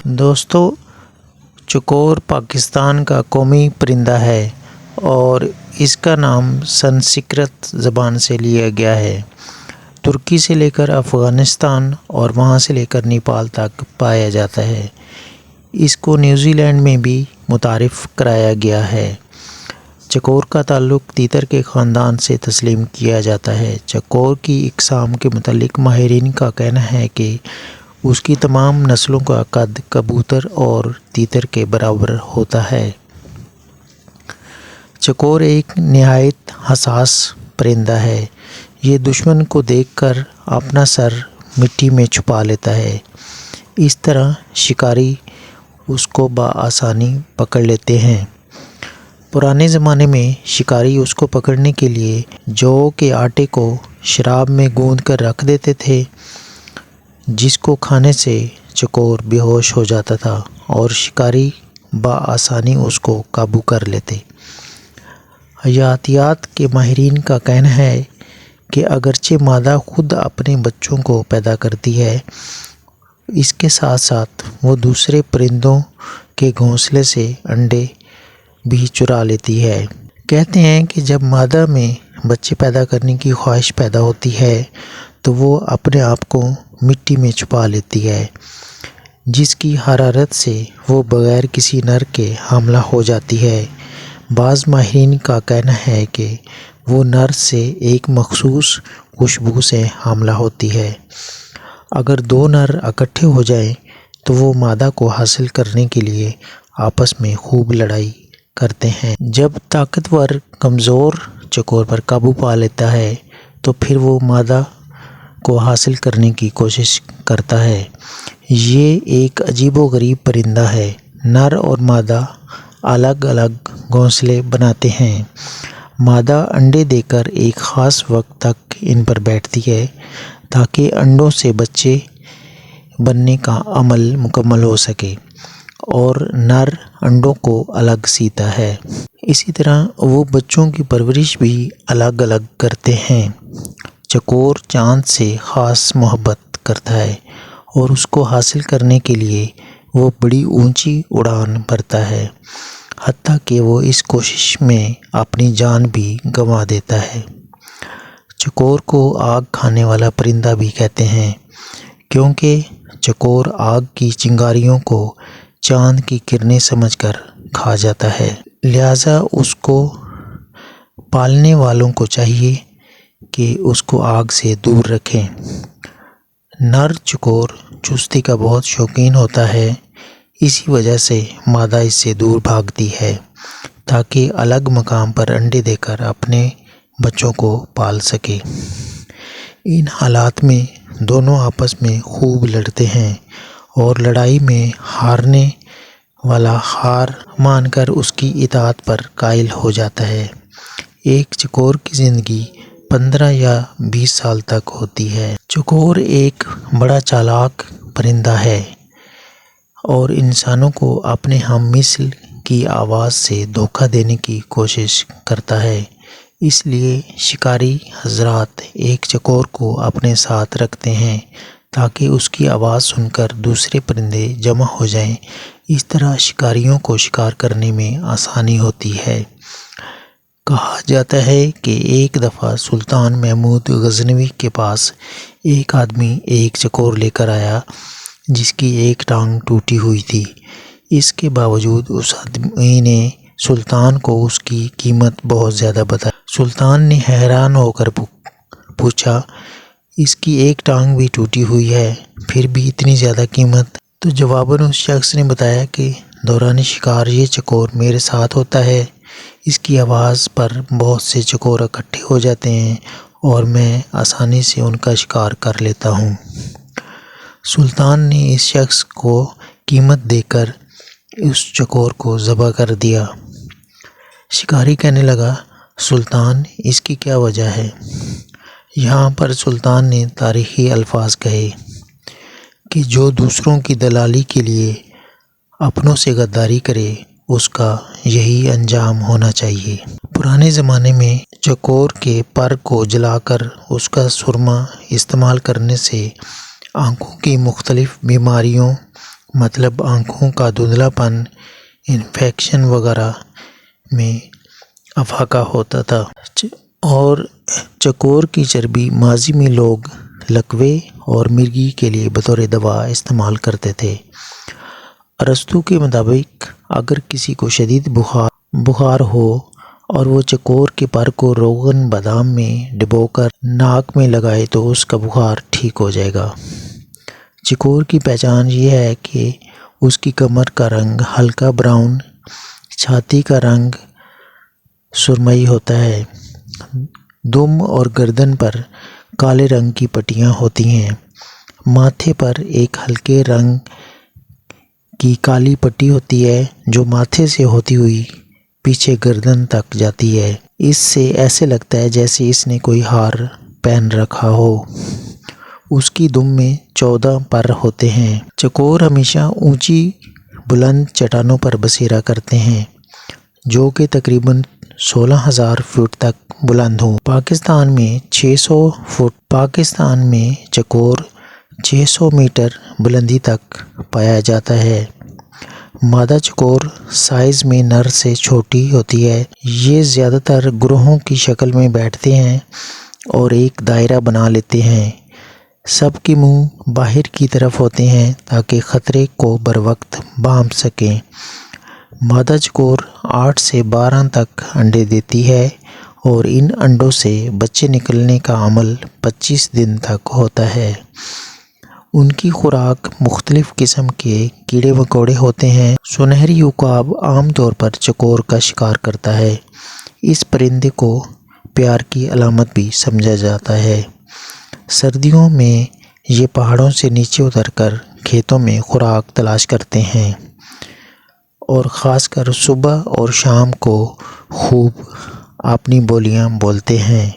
دوستو، چکور پاکستان کا قومی پرندہ ہے اور اس کا نام سنسکرت زبان سے لیا گیا ہے۔ ترکی سے لے کر افغانستان اور وہاں سے لے کر نیپال تک پایا جاتا ہے۔ اس کو نیوزی لینڈ میں بھی متعارف کرایا گیا ہے۔ چکور کا تعلق تیتر کے خاندان سے تسلیم کیا جاتا ہے۔ چکور کی اقسام کے متعلق ماہرین کا کہنا ہے کہ اس کی تمام نسلوں کا قد کبوتر اور تیتر کے برابر ہوتا ہے۔ چکور ایک نہایت حساس پرندہ ہے۔ یہ دشمن کو دیکھ کر اپنا سر مٹی میں چھپا لیتا ہے۔ اس طرح شکاری اس کو بآسانی پکڑ لیتے ہیں۔ پرانے زمانے میں شکاری اس کو پکڑنے کے لیے جو کے آٹے کو شراب میں گوندھ کر رکھ دیتے تھے، جس کو کھانے سے چکور بے ہوش ہو جاتا تھا اور شکاری بآسانی اس کو قابو کر لیتے۔ حیاتیات کے ماہرین کا کہنا ہے کہ اگرچہ مادہ خود اپنے بچوں کو پیدا کرتی ہے، اس کے ساتھ ساتھ وہ دوسرے پرندوں کے گھونسلے سے انڈے بھی چرا لیتی ہے۔ کہتے ہیں کہ جب مادہ میں بچے پیدا کرنے کی خواہش پیدا ہوتی ہے تو وہ اپنے آپ کو مٹی میں چھپا لیتی ہے، جس کی حرارت سے وہ بغیر کسی نر کے حاملہ ہو جاتی ہے۔ بعض ماہرین کا کہنا ہے کہ وہ نر سے ایک مخصوص خوشبو سے حاملہ ہوتی ہے۔ اگر دو نر اکٹھے ہو جائیں تو وہ مادہ کو حاصل کرنے کے لیے آپس میں خوب لڑائی کرتے ہیں۔ جب طاقتور کمزور چکور پر قابو پا لیتا ہے تو پھر وہ مادہ کو حاصل کرنے کی کوشش کرتا ہے۔ یہ ایک عجیب و غریب پرندہ ہے۔ نر اور مادہ الگ الگ گھونسلے بناتے ہیں۔ مادہ انڈے دے کر ایک خاص وقت تک ان پر بیٹھتی ہے تاکہ انڈوں سے بچے بننے کا عمل مکمل ہو سکے اور نر انڈوں کو الگ سیتا ہے۔ اسی طرح وہ بچوں کی پرورش بھی الگ الگ کرتے ہیں۔ چکور چاند سے خاص محبت کرتا ہے اور اس کو حاصل کرنے کے لیے وہ بڑی اونچی اڑان بھرتا ہے، حتیٰ کہ وہ اس کوشش میں اپنی جان بھی گنوا دیتا ہے۔ چکور کو آگ کھانے والا پرندہ بھی کہتے ہیں، کیونکہ چکور آگ کی چنگاریوں کو چاند کی کرنیں سمجھ کر کھا جاتا ہے، لہٰذا اس کو پالنے والوں کو چاہیے کہ اس کو آگ سے دور رکھیں۔ نر چکور چستی کا بہت شوقین ہوتا ہے، اسی وجہ سے مادہ اس سے دور بھاگتی ہے تاکہ الگ مقام پر انڈے دے کر اپنے بچوں کو پال سکے۔ ان حالات میں دونوں آپس میں خوب لڑتے ہیں اور لڑائی میں ہارنے والا ہار مان کر اس کی اطاعت پر قائل ہو جاتا ہے۔ ایک چکور کی زندگی 15 یا 20 سال تک ہوتی ہے۔ چکور ایک بڑا چالاک پرندہ ہے اور انسانوں کو اپنے ہم مثل کی آواز سے دھوکہ دینے کی کوشش کرتا ہے۔ اس لیے شکاری حضرات ایک چکور کو اپنے ساتھ رکھتے ہیں تاکہ اس کی آواز سن کر دوسرے پرندے جمع ہو جائیں۔ اس طرح شکاریوں کو شکار کرنے میں آسانی ہوتی ہے۔ کہا جاتا ہے کہ ایک دفعہ سلطان محمود غزنوی کے پاس ایک آدمی ایک چکور لے کر آیا جس کی ایک ٹانگ ٹوٹی ہوئی تھی۔ اس کے باوجود اس آدمی نے سلطان کو اس کی قیمت بہت زیادہ بتائی۔ سلطان نے حیران ہو کر پوچھا، اس کی ایک ٹانگ بھی ٹوٹی ہوئی ہے، پھر بھی اتنی زیادہ قیمت؟ تو جواباً اس شخص نے بتایا کہ دوران شکار یہ چکور میرے ساتھ ہوتا ہے، اس کی آواز پر بہت سے چکور اکٹھے ہو جاتے ہیں اور میں آسانی سے ان کا شکار کر لیتا ہوں۔ سلطان نے اس شخص کو قیمت دے کر اس چکور کو ذبح کر دیا۔ شکاری کہنے لگا، سلطان، اس کی کیا وجہ ہے؟ یہاں پر سلطان نے تاریخی الفاظ کہے کہ جو دوسروں کی دلالی کے لیے اپنوں سے غداری کرے اس کا یہی انجام ہونا چاہیے۔ پرانے زمانے میں چکور کے پر کو جلا کر اس کا سرما استعمال کرنے سے آنکھوں کی مختلف بیماریوں مطلب آنکھوں کا دھندلا پن، انفیکشن وغیرہ میں افاقہ ہوتا تھا۔ اور چکور کی چربی ماضی میں لوگ لکوے اور مرگی کے لیے بطور دوا استعمال کرتے تھے۔ ارسطو کے مطابق اگر کسی کو شدید بخار ہو اور وہ چکور کے پر کو روغن بادام میں ڈبو کر ناک میں لگائے تو اس کا بخار ٹھیک ہو جائے گا۔ چکور کی پہچان یہ ہے کہ اس کی کمر کا رنگ ہلکا براؤن، چھاتی کا رنگ سرمئی ہوتا ہے، دم اور گردن پر کالے رنگ کی پٹیاں ہوتی ہیں، ماتھے پر ایک ہلکے رنگ کی کالی پٹی ہوتی ہے جو ماتھے سے ہوتی ہوئی پیچھے گردن تک جاتی ہے۔ اس سے ایسے لگتا ہے جیسے اس نے کوئی ہار پہن رکھا ہو۔ اس کی دم میں 14 پر ہوتے ہیں۔ چکور ہمیشہ اونچی بلند چٹانوں پر بسیرا کرتے ہیں جو کہ تقریباً 16,000 فٹ تک بلند ہوں۔ پاکستان میں چکور 600 میٹر بلندی تک پایا جاتا ہے۔ مادہ چکور سائز میں نر سے چھوٹی ہوتی ہے۔ یہ زیادہ تر گروہوں کی شکل میں بیٹھتے ہیں اور ایک دائرہ بنا لیتے ہیں۔ سب کے منہ باہر کی طرف ہوتے ہیں تاکہ خطرے کو بروقت بھانپ سکیں۔ مادہ چکور 8 سے 12 تک انڈے دیتی ہے اور ان انڈوں سے بچے نکلنے کا عمل 25 دن تک ہوتا ہے۔ ان کی خوراک مختلف قسم کے کیڑے مکوڑے ہوتے ہیں۔ سنہری عقاب عام طور پر چکور کا شکار کرتا ہے۔ اس پرندے کو پیار کی علامت بھی سمجھا جاتا ہے۔ سردیوں میں یہ پہاڑوں سے نیچے اتر کر کھیتوں میں خوراک تلاش کرتے ہیں اور خاص کر صبح اور شام کو خوب اپنی بولیاں بولتے ہیں۔